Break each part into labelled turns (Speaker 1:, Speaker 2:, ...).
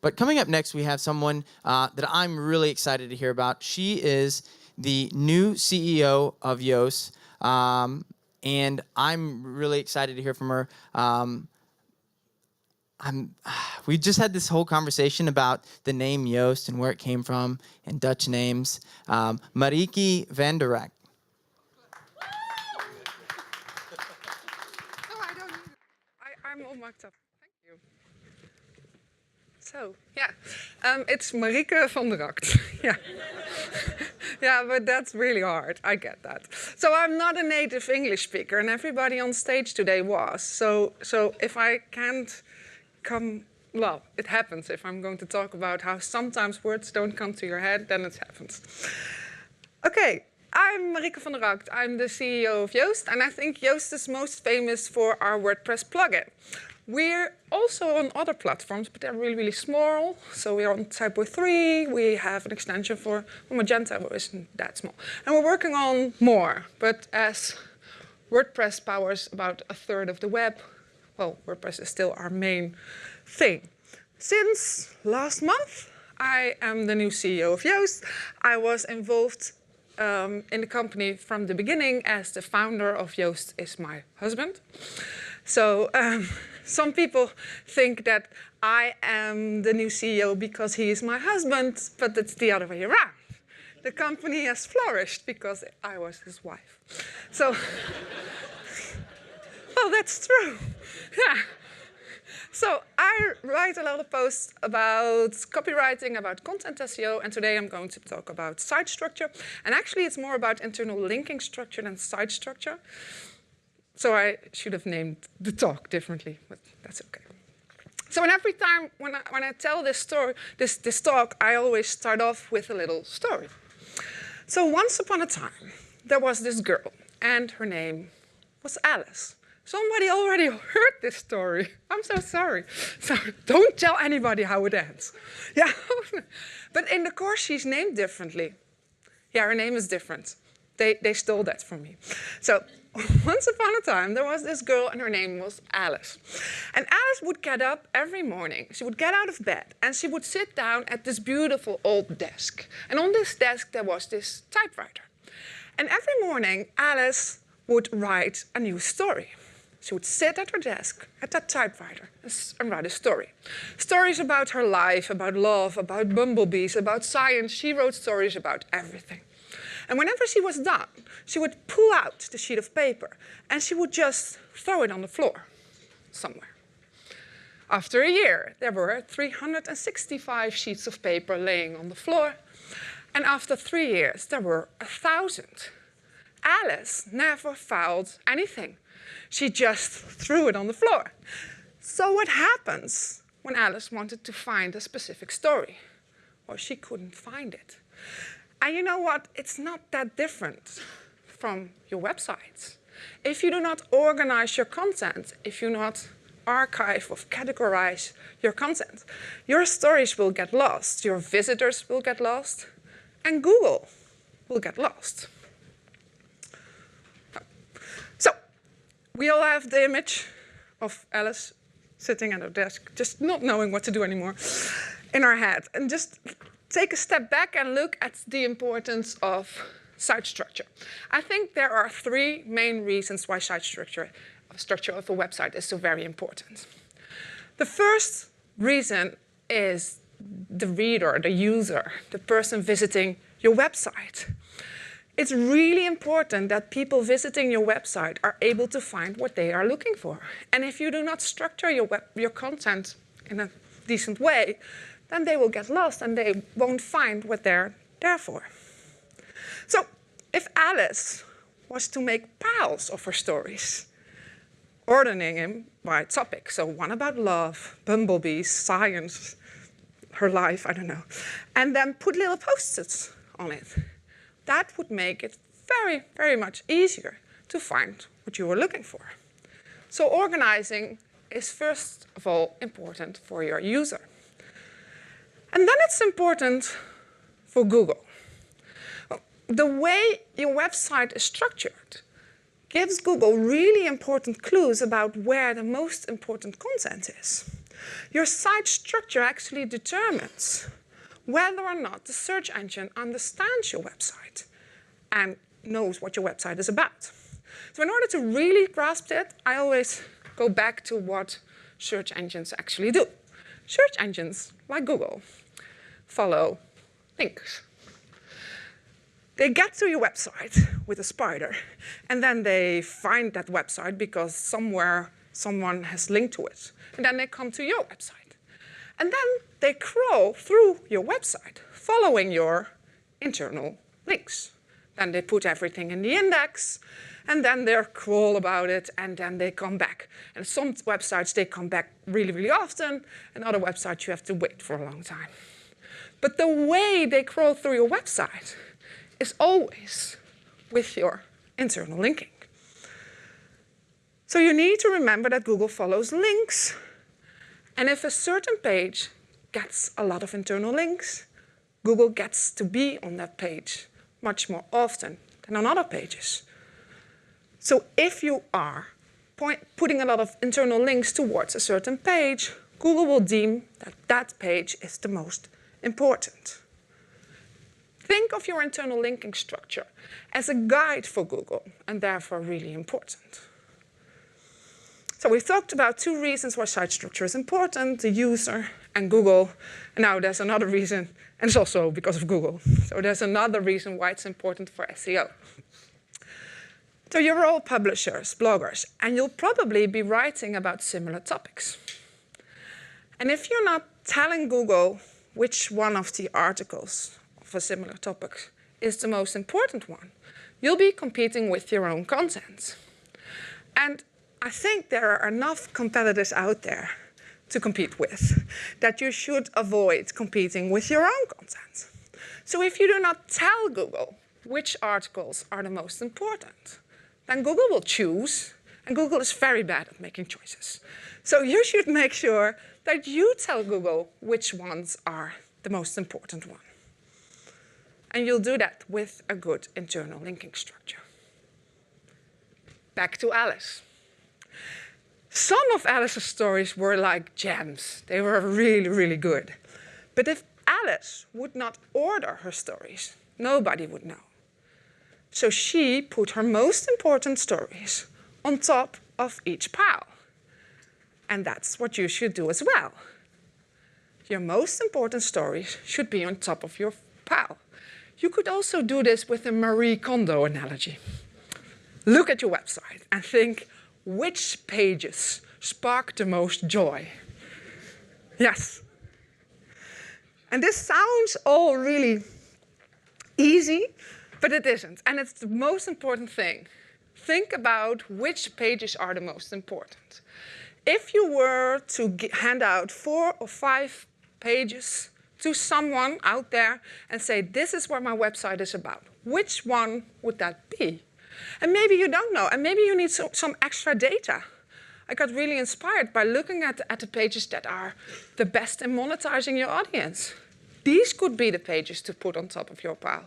Speaker 1: But coming up next, we have someone that I'm really excited to hear about. She is the new CEO of Yoast, and I'm really excited to hear from her. We just had this whole conversation about the name Yoast and where it came from and Dutch names. Marieke van der Rakt.
Speaker 2: No, I don't need it. I'm all marked up. Thank you. So, yeah, it's Marieke van der Rakt. Yeah. Yeah, but that's really hard. I get that. So I'm not a native English speaker, and everybody on stage today was. So if I can't come, well, it happens if I'm going to talk about how sometimes words don't come to your head, then it happens. Okay, I'm Marieke van der Rakt. I'm the CEO of Yoast, and I think Yoast is most famous for our WordPress plugin. We're also on other platforms, but they're really, really small. So we're on Typo 3. We have an extension for Magenta, but isn't that small. And we're working on more. But as WordPress powers about a third of the web, well, WordPress is still our main thing. Since last month, I am the new CEO of Yoast. I was involved in the company from the beginning, as the founder of Yoast is my husband. So some people think that I am the new CEO because he is my husband, but it's the other way around. The company has flourished because I was his wife. So, well, that's true. Yeah. So I write a lot of posts about copywriting, about content SEO, and today I'm going to talk about site structure. And actually, it's more about internal linking structure than site structure. So I should have named the talk differently, but that's okay. So every time when I tell this story, this talk, I always start off with a little story. So once upon a time, there was this girl, and her name was Alice. Somebody already heard this story. I'm so sorry. So don't tell anybody how it ends. Yeah, but in the course, she's named differently. Yeah, her name is different. They stole that from me. So once upon a time, there was this girl, and her name was Alice. And Alice would get up every morning. She would get out of bed, and she would sit down at this beautiful old desk. And on this desk, there was this typewriter. And every morning, Alice would write a new story. She would sit at her desk, at that typewriter, and write a story. Stories about her life, about love, about bumblebees, about science. She wrote stories about everything. And whenever she was done, she would pull out the sheet of paper and she would just throw it on the floor somewhere. After a year, there were 365 sheets of paper laying on the floor. And after 3 years, there were 1,000. Alice never found anything. She just threw it on the floor. So what happens when Alice wanted to find a specific story? Well, she couldn't find it. And you know what? It's not that different from your websites. If you do not organize your content, if you do not archive or categorize your content, your stories will get lost, your visitors will get lost, and Google will get lost. So, we all have the image of Alice sitting at her desk, just not knowing what to do anymore, in our head. And just take a step back and look at the importance of site structure. I think there are 3 main reasons why site structure of a website is so very important. The first reason is the reader, the user, the person visiting your website. It's really important that people visiting your website are able to find what they are looking for. And if you do not structure your content in a decent way, then they will get lost and they won't find what they're there for. So if Alice was to make piles of her stories, ordering them by topic, so one about love, bumblebees, science, her life, I don't know, and then put little post-its on it, that would make it very, very much easier to find what you were looking for. So organizing is first of all important for your user. And then it's important for Google. The way your website is structured gives Google really important clues about where the most important content is. Your site structure actually determines whether or not the search engine understands your website and knows what your website is about. So in order to really grasp it, I always go back to what search engines actually do. Search engines, like Google, follow links. They get to your website with a spider, and then they find that website because somewhere someone has linked to it. And then they come to your website. And then they crawl through your website, following your internal links. Then they put everything in the index, and then they crawl about it, and then they come back. And some websites, they come back really, really often, and other websites, you have to wait for a long time. But the way they crawl through your website is always with your internal linking. So you need to remember that Google follows links. And if a certain page gets a lot of internal links, Google gets to be on that page much more often than on other pages. So if you are putting a lot of internal links towards a certain page, Google will deem that that page is the most important. Think of your internal linking structure as a guide for Google, and therefore really important. So we've talked about two reasons why site structure is important, the user and Google. And now there's another reason, and it's also because of Google. So there's another reason why it's important for SEO. So you're all publishers, bloggers, and you'll probably be writing about similar topics. And if you're not telling Google which one of the articles of a similar topic is the most important one, you'll be competing with your own content. And I think there are enough competitors out there to compete with that you should avoid competing with your own content. So if you do not tell Google which articles are the most important, then Google will choose, and Google is very bad at making choices. So you should make sure that you tell Google which ones are the most important one. And you'll do that with a good internal linking structure. Back to Alice. Some of Alice's stories were like gems. They were really, really good. But if Alice would not order her stories, nobody would know. So she put her most important stories on top of each pile. And that's what you should do as well. Your most important stories should be on top of your pile. You could also do this with a Marie Kondo analogy. Look at your website and think, which pages spark the most joy? Yes. And this sounds all really easy, but it isn't. And it's the most important thing. Think about which pages are the most important. If you were to hand out 4 or 5 pages to someone out there and say, this is what my website is about, which one would that be? And maybe you don't know, and maybe you need some extra data. I got really inspired by looking at the pages that are the best in monetizing your audience. These could be the pages to put on top of your pile.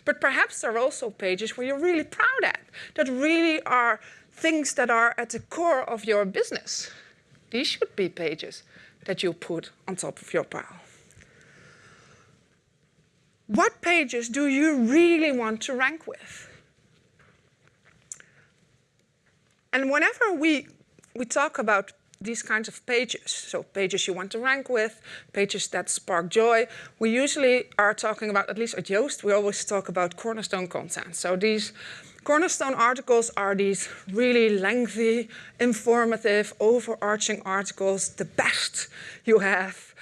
Speaker 2: But perhaps there are also pages where you're really proud at, that really are things that are at the core of your business. These should be pages that you put on top of your pile. What pages do you really want to rank with? And whenever we talk about these kinds of pages, so pages you want to rank with, pages that spark joy, we usually are talking about, at least at Yoast, we always talk about cornerstone content. So these cornerstone articles are these really lengthy, informative, overarching articles, the best you have.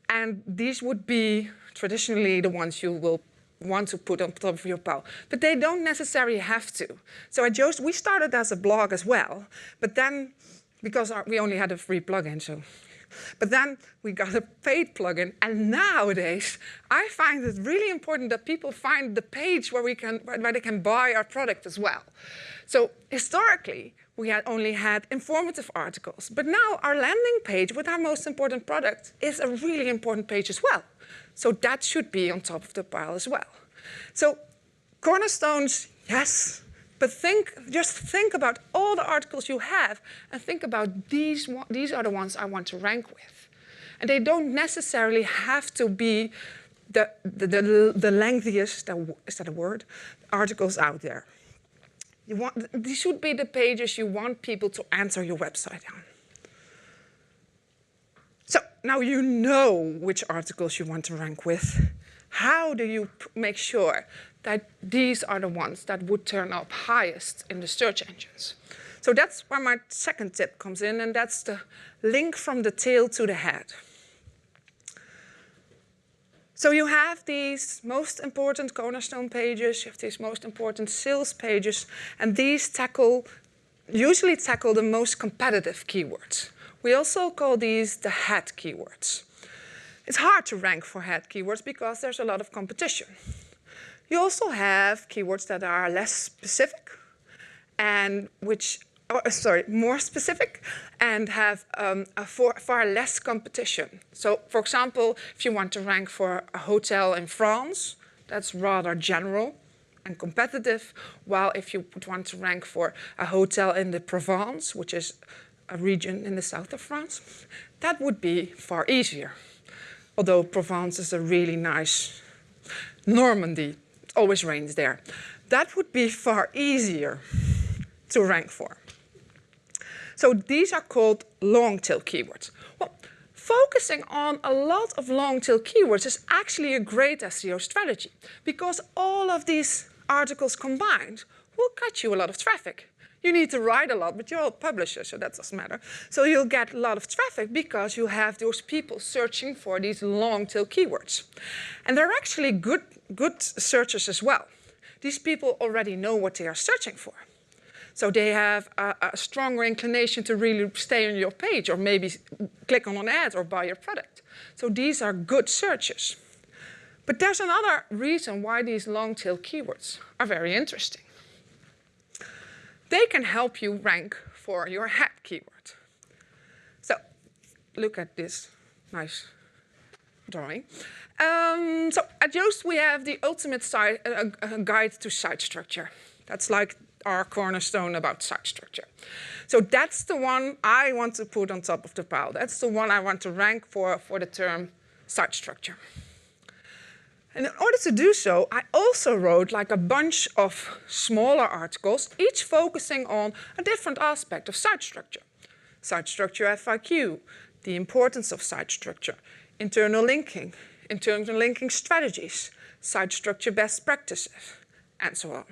Speaker 2: And these would be traditionally the ones you will want to put on top of your pile. But they don't necessarily have to. So at Yoast, we started as a blog as well, but then, because we only had a free plugin, but then we got a paid plugin, and nowadays, I find it really important that people find the page where they can buy our product as well. So historically, we had only had informative articles, but now our landing page with our most important product is a really important page as well. So that should be on top of the pile as well. So cornerstones, yes, But just think about all the articles you have and think about these are the ones I want to rank with. And they don't necessarily have to be the lengthiest, is that a word, articles out there. These should be the pages you want people to enter your website on. So now you know which articles you want to rank with. How do you make sure that these are the ones that would turn up highest in the search engines? So that's where my second tip comes in, and that's the link from the tail to the head. So you have these most important cornerstone pages, you have these most important sales pages, and these usually tackle the most competitive keywords. We also call these the head keywords. It's hard to rank for head keywords because there's a lot of competition. You also have keywords that are less specific and more specific and have far less competition. So, for example, if you want to rank for a hotel in France, that's rather general and competitive, while if you would want to rank for a hotel in the Provence, which is a region in the south of France, that would be far easier. Although Provence is a really nice Normandy, it always rains there. That would be far easier to rank for. So these are called long-tail keywords. Well, focusing on a lot of long-tail keywords is actually a great SEO strategy because all of these articles combined will get you a lot of traffic. You need to write a lot, but you're a publisher, so that doesn't matter. So you'll get a lot of traffic because you have those people searching for these long-tail keywords. And they're actually good searchers as well. These people already know what they are searching for. So they have a stronger inclination to really stay on your page or maybe click on an ad or buy your product. So these are good searches. But there's another reason why these long-tail keywords are very interesting. They can help you rank for your head keyword. So look at this nice drawing. So at Yoast, we have the ultimate guide to site structure. That's like our cornerstone about site structure. So that's the one I want to put on top of the pile. That's the one I want to rank for the term site structure. And in order to do so, I also wrote like a bunch of smaller articles, each focusing on a different aspect of site structure. Site structure FAQ, the importance of site structure, internal linking strategies, site structure best practices, and so on.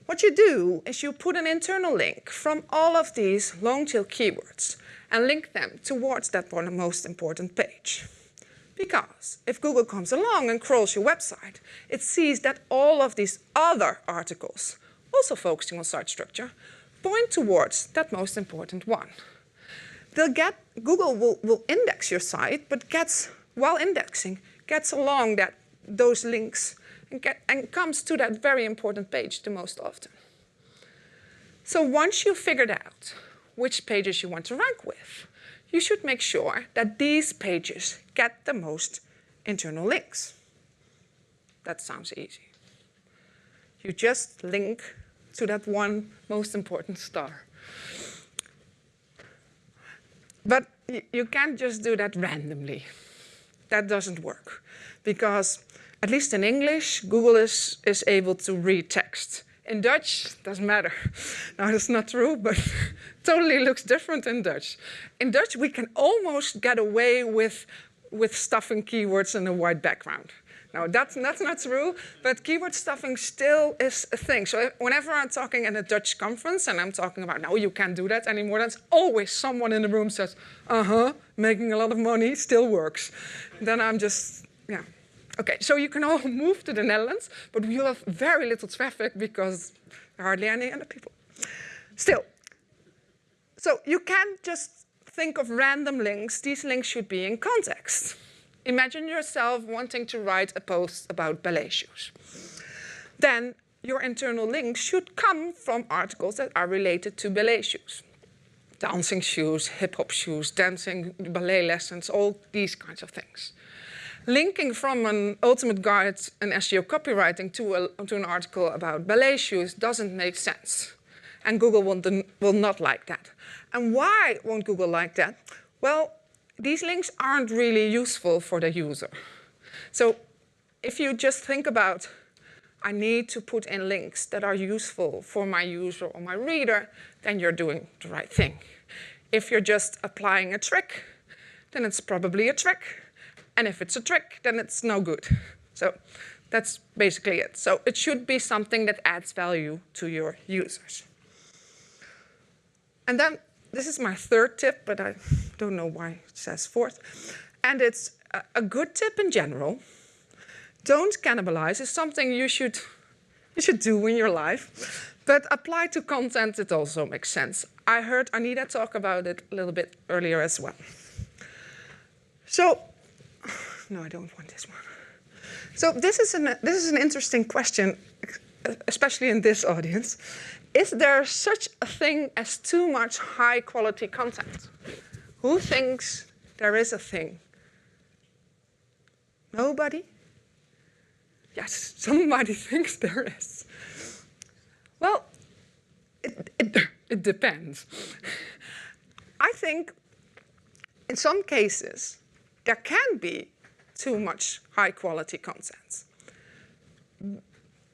Speaker 2: What you do is you put an internal link from all of these long-tail keywords and link them towards that one most important page. Because if Google comes along and crawls your website, it sees that all of these other articles, also focusing on site structure, point towards that most important one. Google will index your site, but while indexing, gets along those links and comes to that very important page the most often. So once you've figured out which pages you want to rank with, you should make sure that these pages get the most internal links. That sounds easy. You just link to that one most important star. But you can't just do that randomly. That doesn't work. Because, at least in English, Google is able to read text. In Dutch, doesn't matter. Now, that's not true, but totally looks different in Dutch. In Dutch, we can almost get away with stuffing keywords in a white background. Now, that's not true, but keyword stuffing still is a thing. So whenever I'm talking at a Dutch conference and I'm talking about, no, you can't do that anymore, there's always someone in the room says, making a lot of money still works. Then I'm just, yeah. Okay, so you can all move to the Netherlands, but we'll have very little traffic because there are hardly any other people. Still, so you can't just think of random links. These links should be in context. Imagine yourself wanting to write a post about ballet shoes. Then your internal links should come from articles that are related to ballet shoes. Dancing shoes, hip-hop shoes, dancing, ballet lessons, all these kinds of things. linking from an ultimate guide in SEO copywriting to an article about ballet shoes doesn't make sense. And Google will not like that. And why won't Google like that? Well, these links aren't really useful for the user. So if you just think about, I need to put in links that are useful for my user or my reader, then you're doing the right thing. If you're just applying a trick, then it's probably a trick. And if it's a trick, then it's no good. So that's basically it. So it should be something that adds value to your users. And then this is my third tip, but I don't know why it says fourth. And it's a good tip in general. Don't cannibalize is something you should do in your life. But applied to content, it also makes sense. I heard Anita talk about it a little bit earlier as well. So, no, I don't want this one. So this is an interesting question, especially in this audience. Is there such a thing as too much high-quality content? Who thinks there is a thing? Nobody? Yes, somebody thinks there is. Well, it depends. I think in some cases there can be too much high-quality content.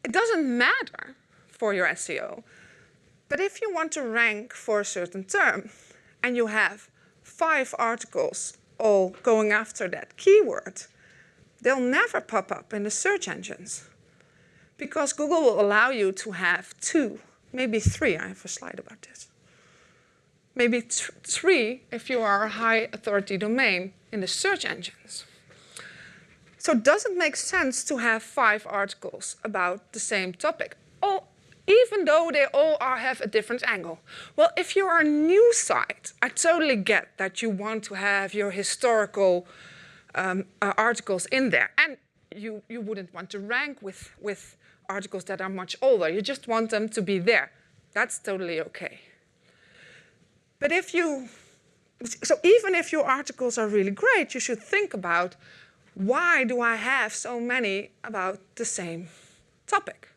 Speaker 2: It doesn't matter for your SEO, but if you want to rank for a certain term and you have 5 articles all going after that keyword, they'll never pop up in the search engines because Google will allow you to have 2, maybe 3. I have a slide about this. Maybe 3 if you are a high authority domain in the search engines. So does it make sense to have 5 articles about the same topic, even though they all have a different angle? Well, if you are a news site, I totally get that you want to have your historical articles in there. And you wouldn't want to rank with articles that are much older. You just want them to be there. That's totally okay. But even if your articles are really great, you should think about, why do I have so many about the same topic?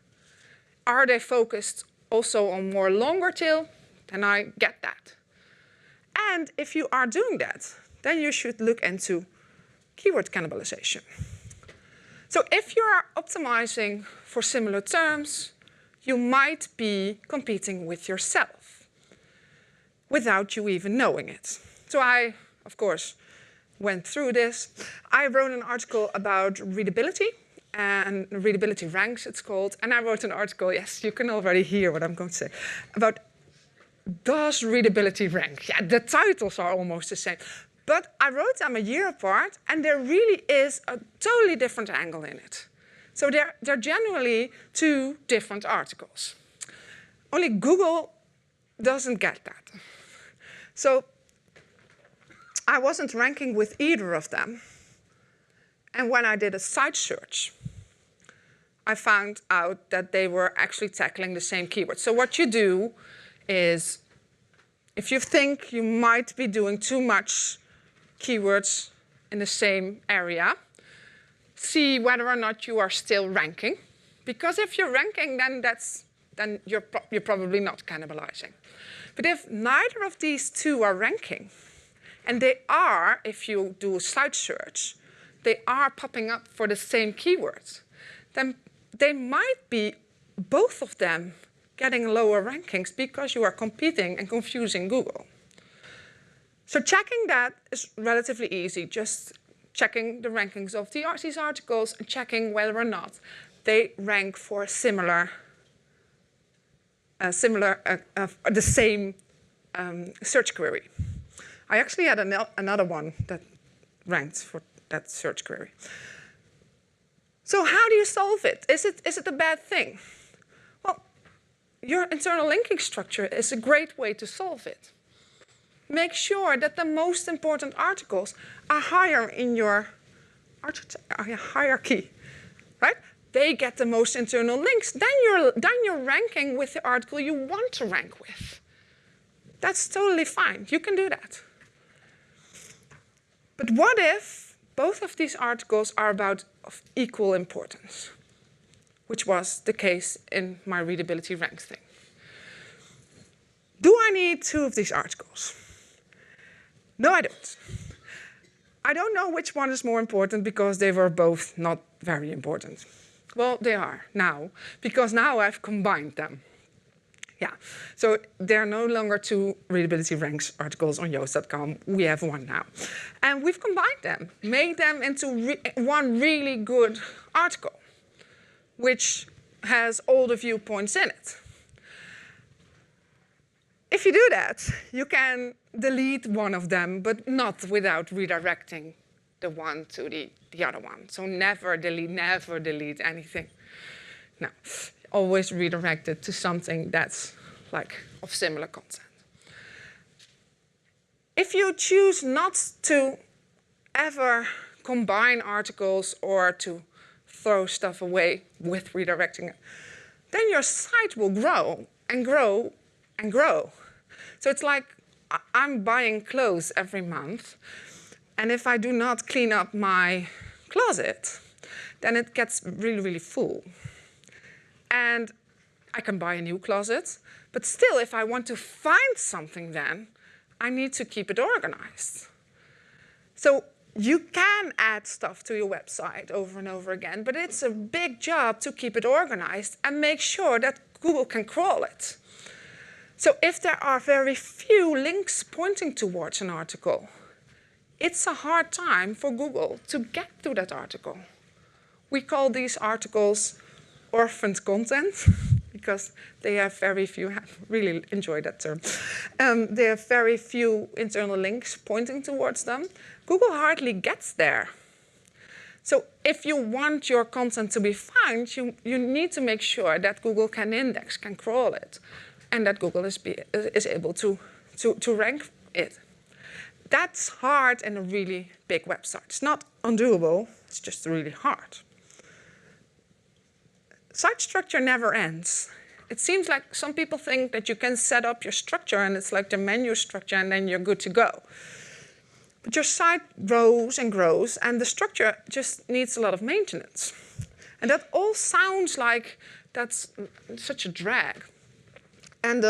Speaker 2: Are they focused also on more longer tail? Then I get that. And if you are doing that, then you should look into keyword cannibalization. So if you are optimizing for similar terms, you might be competing with yourself without you even knowing it. So I, of course, went through this. I wrote an article about readability, and readability ranks it's called. And I wrote an article, yes, you can already hear what I'm going to say, about does readability rank? Yeah, the titles are almost the same. But I wrote them a year apart, and there really is a totally different angle in it. So they're genuinely 2 different articles. Only Google doesn't get that. So I wasn't ranking with either of them. And when I did a site search, I found out that they were actually tackling the same keywords. So what you do is, if you think you might be doing too much keywords in the same area, see whether or not you are still ranking. Because if you're ranking, then you're probably not cannibalizing. But if neither of these 2 are ranking, and they are, if you do a site search, they are popping up for the same keywords, then they might be, both of them, getting lower rankings because you are competing and confusing Google. So checking that is relatively easy, just checking the rankings of these articles and checking whether or not they rank for the same search query. I actually had another one that ranked for that search query. So how do you solve it? Is it a bad thing? Well, your internal linking structure is a great way to solve it. Make sure that the most important articles are higher in your hierarchy, right? They get the most internal links. Then you're ranking with the article you want to rank with. That's totally fine. You can do that. But what if both of these articles are of equal importance, which was the case in my readability ranks thing. Do I need 2 of these articles? No, I don't. I don't know which one is more important because they were both not very important. Well, they are now, because now I've combined them. Yeah, so there are no longer 2 readability ranks articles on Yoast.com. We have one now. And we've combined them, made them into one really good article, which has all the viewpoints in it. If you do that, you can delete one of them, but not without redirecting the one to the other one. So never delete anything. No, always redirect it to something that's like of similar content. If you choose not to ever combine articles or to throw stuff away with redirecting it, then your site will grow and grow and grow. So it's like I'm buying clothes every month, and if I do not clean up my closet, then it gets really, really full. And I can buy a new closet, but still, if I want to find something then, I need to keep it organized. So you can add stuff to your website over and over again, but it's a big job to keep it organized and make sure that Google can crawl it. So if there are very few links pointing towards an article, it's a hard time for Google to get to that article. We call these articles orphaned content because they have very few, I really enjoy that term. They have very few internal links pointing towards them. Google hardly gets there. So if you want your content to be found, you need to make sure that Google can index, can crawl it, and that Google is able to rank it. That's hard in a really big website. It's not undoable, it's just really hard. Site structure never ends. It seems like some people think that you can set up your structure and it's like the menu structure and then you're good to go. But your site grows and grows and the structure just needs a lot of maintenance. And that all sounds like that's such a drag. And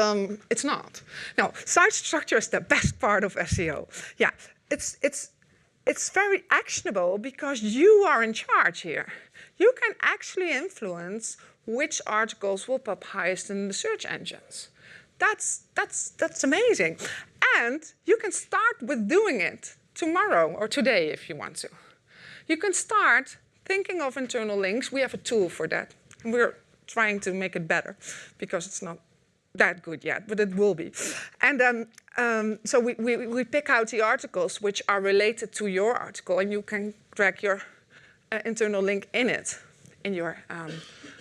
Speaker 2: it's not. Now, site structure is the best part of SEO. Yeah, it's very actionable because you are in charge here. You can actually influence which articles will pop highest in the search engines. That's amazing. And you can start with doing it tomorrow or today if you want to. You can start thinking of internal links. We have a tool for that. And we're trying to make it better because it's not that good yet, but it will be. And so we pick out the articles which are related to your article, and you can drag your internal link in it, in your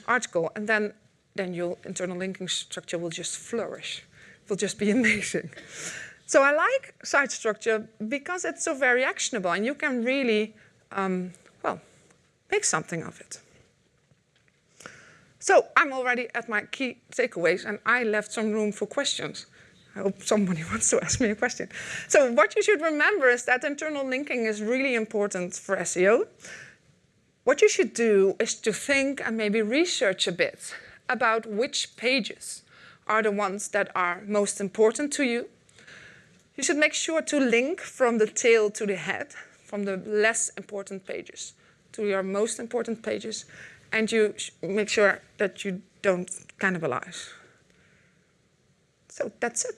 Speaker 2: article, and then your internal linking structure will just flourish. It will just be amazing. So I like site structure because it's so very actionable, and you can really, well, make something of it. So I'm already at my key takeaways, and I left some room for questions. I hope somebody wants to ask me a question. So what you should remember is that internal linking is really important for SEO. What you should do is to think and maybe research a bit about which pages are the ones that are most important to you. You should make sure to link from the tail to the head, from the less important pages to your most important pages. And you make sure that you don't cannibalize. So that's it.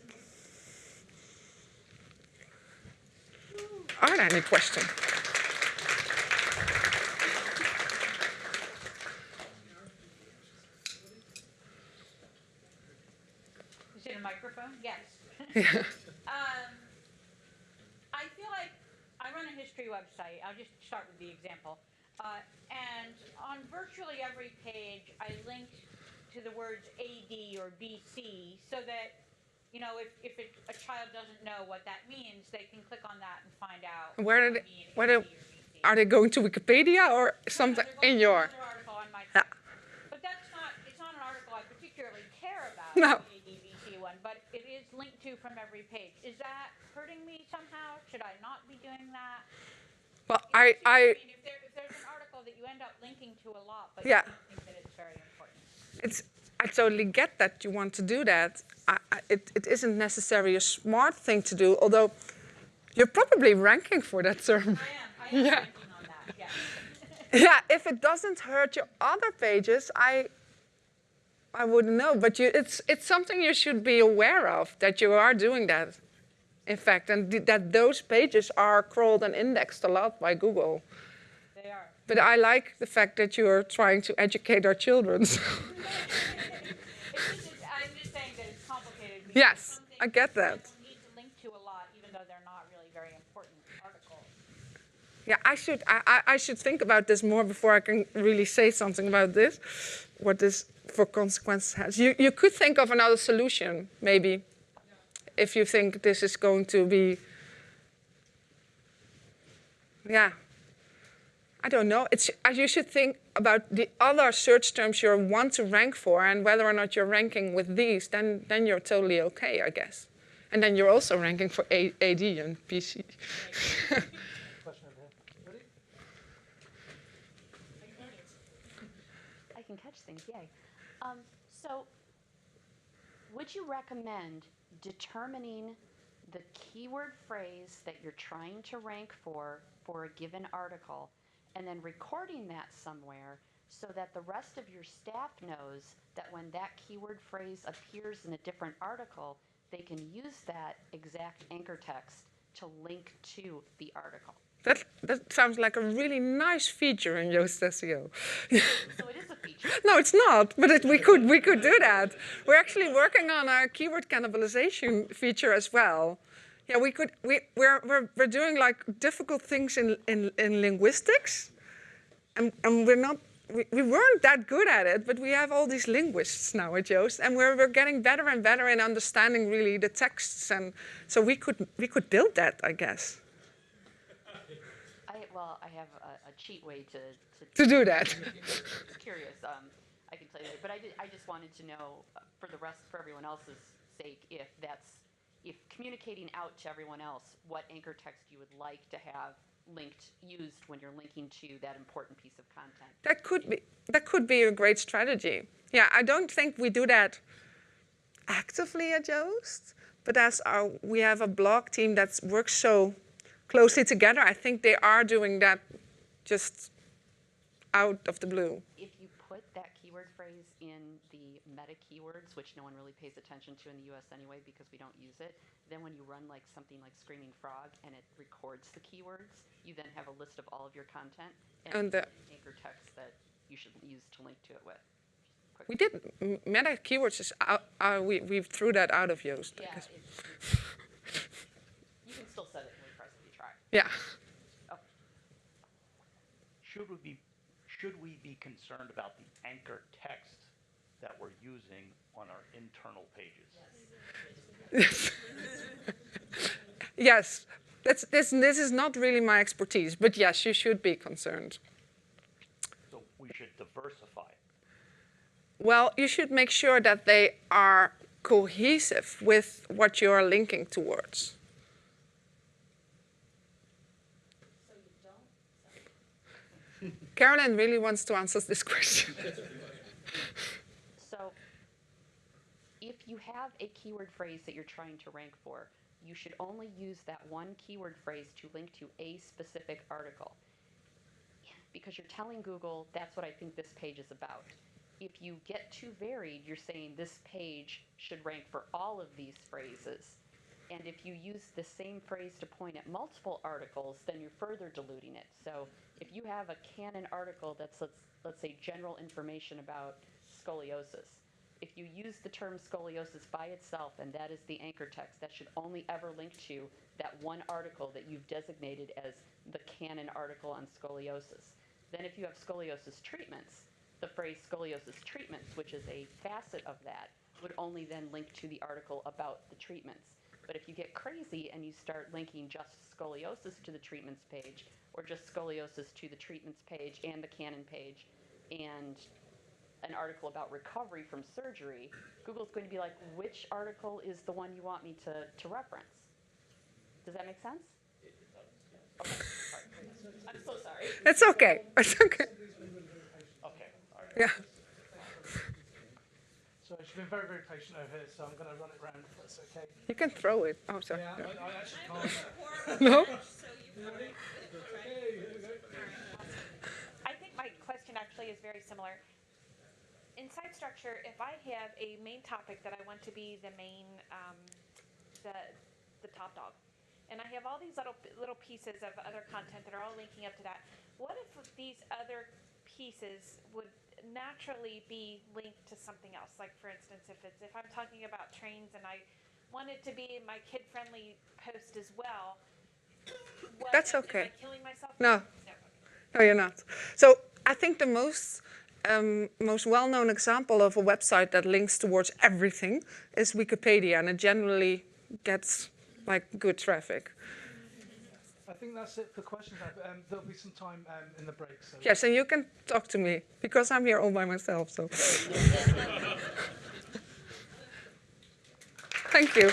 Speaker 2: Are there any questions?
Speaker 3: Is it a microphone? Yes.
Speaker 2: Yeah.
Speaker 3: I feel like I run a history website. I'll just start with the example. And on virtually every page, I linked to the words AD or BC so that, you know, if a child doesn't know what that means, they can click on that and find out.
Speaker 2: Are they going to Wikipedia or something in your?
Speaker 3: Article on my
Speaker 2: Yeah.
Speaker 3: But it's not an article I particularly care about.
Speaker 2: No.
Speaker 3: The ADBC one, but it is linked to from every page. Is that hurting me somehow? Should I not be doing that?
Speaker 2: Well,
Speaker 3: You know, I
Speaker 2: I
Speaker 3: mean, if there's an article that you end up linking to a lot, but
Speaker 2: yeah,
Speaker 3: you don't think that it's very important.
Speaker 2: I totally get that you want to do that. It isn't necessarily a smart thing to do, although you're probably ranking for that term.
Speaker 3: I am
Speaker 2: Yeah.
Speaker 3: ranking on that, yes.
Speaker 2: Yeah, if it doesn't hurt your other pages, I wouldn't know. But it's something you should be aware of, that you are doing that, in fact, and that those pages are crawled and indexed a lot by Google.
Speaker 3: They are.
Speaker 2: But I like the fact that you're trying to educate our children. So.
Speaker 3: I'm just saying that it's complicated. Because
Speaker 2: Yes,
Speaker 3: some things
Speaker 2: I get that.
Speaker 3: people need to link to a lot, even though they're not really very important articles.
Speaker 2: Yeah, I should think about this more before I can really say something about this, what this for consequences has. You could think of another solution, maybe, if you think this is going to be, yeah. I don't know. You should think about the other search terms you want to rank for, and whether or not you're ranking with these, then you're totally okay, I guess. And then you're also ranking for AD and PC.
Speaker 4: Question over here. Ready?
Speaker 5: I can catch things, yay. So, would you recommend determining the keyword phrase that you're trying to rank for a given article, and then recording that somewhere so that the rest of your staff knows that when that keyword phrase appears in a different article, they can use that exact anchor text to link to the article?
Speaker 2: That sounds like a really nice feature in Yoast SEO.
Speaker 5: So it is a feature.
Speaker 2: No, it's not, but we could do that. We're actually working on a keyword cannibalization feature as well. Yeah, we're doing like difficult things in linguistics, and we weren't that good at it, but we have all these linguists now at Yoast, and we're getting better and better in understanding really the texts, and so we could build that, I guess.
Speaker 5: I have a cheat way
Speaker 2: To do that.
Speaker 5: Curious. I can tell you that, but I just wanted to know for everyone else's sake, if communicating out to everyone else what anchor text you would like to have used when you're linking to that important piece of content.
Speaker 2: That could be a great strategy. Yeah, I don't think we do that actively at Yoast, but we have a blog team that works so closely together. I think they are doing that just out of the blue.
Speaker 5: If you put that keyword phrase in the meta keywords, which no one really pays attention to in the US anyway because we don't use it, then when you run like something like Screaming Frog and it records the keywords, you then have a list of all of your content and the anchor text that you should use to link to it with.
Speaker 2: We did meta keywords is we threw that out of Yoast.
Speaker 5: Yeah, you can still set it in WordPress if you try.
Speaker 2: Yeah.
Speaker 5: Oh.
Speaker 4: Should we be concerned about the anchor text that we're using on our internal pages?
Speaker 2: Yes. Yes. This is not really my expertise, but yes, you should be concerned.
Speaker 4: So we should diversify.
Speaker 2: Well, you should make sure that they are cohesive with what you are linking towards. Carolyn really wants to answer this question.
Speaker 5: So if you have a keyword phrase that you're trying to rank for, you should only use that one keyword phrase to link to a specific article. Because you're telling Google, that's what I think this page is about. If you get too varied, you're saying this page should rank for all of these phrases. And if you use the same phrase to point at multiple articles, then you're further diluting it. So if you have a canon article that's, let's say, general information about scoliosis, if you use the term scoliosis by itself and that is the anchor text, that should only ever link to that one article that you've designated as the canon article on scoliosis. Then if you have scoliosis treatments, the phrase scoliosis treatments, which is a facet of that, would only then link to the article about the treatments. But if you get crazy and you start linking just scoliosis to the treatments page, or just scoliosis to the treatments page and the canon page, and an article about recovery from surgery, Google's going to be like, which article is the one you want me to reference? Does that make sense? I'm so sorry.
Speaker 2: It's okay. It's okay.
Speaker 4: Okay, all right.
Speaker 2: Yeah.
Speaker 6: So she's been very, very patient over here, so I'm going to run it round if that's okay.
Speaker 2: You can throw it. Oh, sorry.
Speaker 6: Yeah,
Speaker 2: Yeah.
Speaker 6: I actually can't.
Speaker 2: No?
Speaker 5: I think my question actually is very similar. In site structure, if I have a main topic that I want to be the main, the top dog, and I have all these little pieces of other content that are all linking up to that, what if these other pieces would naturally be linked to something else? Like for instance, if I'm talking about trains and I want it to be my kid-friendly post as well,
Speaker 2: That's
Speaker 5: am
Speaker 2: okay.
Speaker 5: I killing myself?
Speaker 2: No.
Speaker 5: No.
Speaker 2: No, you're not. So I think the most well-known example of a website that links towards everything is Wikipedia, and it generally gets like good traffic.
Speaker 6: I think that's it for questions now, but there'll be some time in the break. So.
Speaker 2: Yes, and you can talk to me because I'm here all by myself. So, thank you.